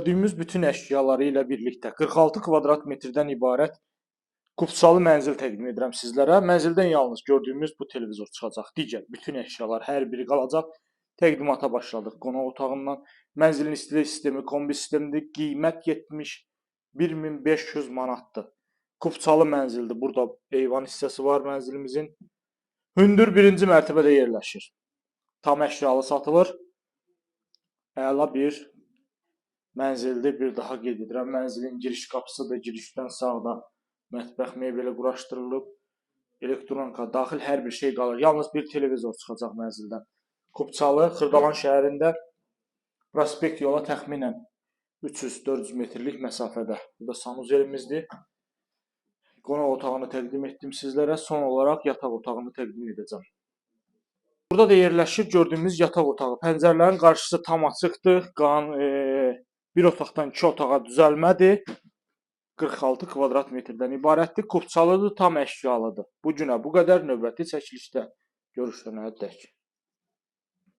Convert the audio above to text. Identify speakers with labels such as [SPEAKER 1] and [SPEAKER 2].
[SPEAKER 1] Gördüyümüz bütün əşyaları ilə birlikdə 46 kvadrat metrdən ibarət qupçalı mənzil təqdim edirəm sizlərə. Mənzildən yalnız gördüyümüz bu televizor çıxacaq. Digər bütün əşyalar hər biri qalacaq. Təqdimata başladıq qonaq otağından. Mənzilin istilik sistemi, kombi sistemidir. Qiymət 71.500 manatdır. Qupçalı mənzildir. Burada eyvan hissəsi var mənzilimizin. Hündür birinci mərtəbədə yerləşir. Tam əşyalı satılır. Əla bir mənzildir. Bir daha qeyd edirəm. Mənzilin giriş qapısıdır. Girişdən sağda mətbəx mebeli quraşdırılıb. Elektronika, daxil hər bir şey qalır. Yalnız bir televizor çıxacaq mənzildən. Qupçalı, Xırdalan şəhərində prospekt yola təxminən 300-400 metrlik məsafədə. Bu da sanuzelimizdir. Qonaq otağını təqdim etdim sizlərə. Son olaraq yataq otağını təqdim edəcəm. Burada da yerləşir gördüyümüz yataq otağı. Pəncərələrin qarşısı tam açıqdır. Bir otaqdan 2 otağa düzəlmədir. 46 kvadrat metrdən ibarətdir. Qupçalıdır, tam əşyalıdır. Bu günə bu qədər. Növbəti çəkilişdə görüşənədək.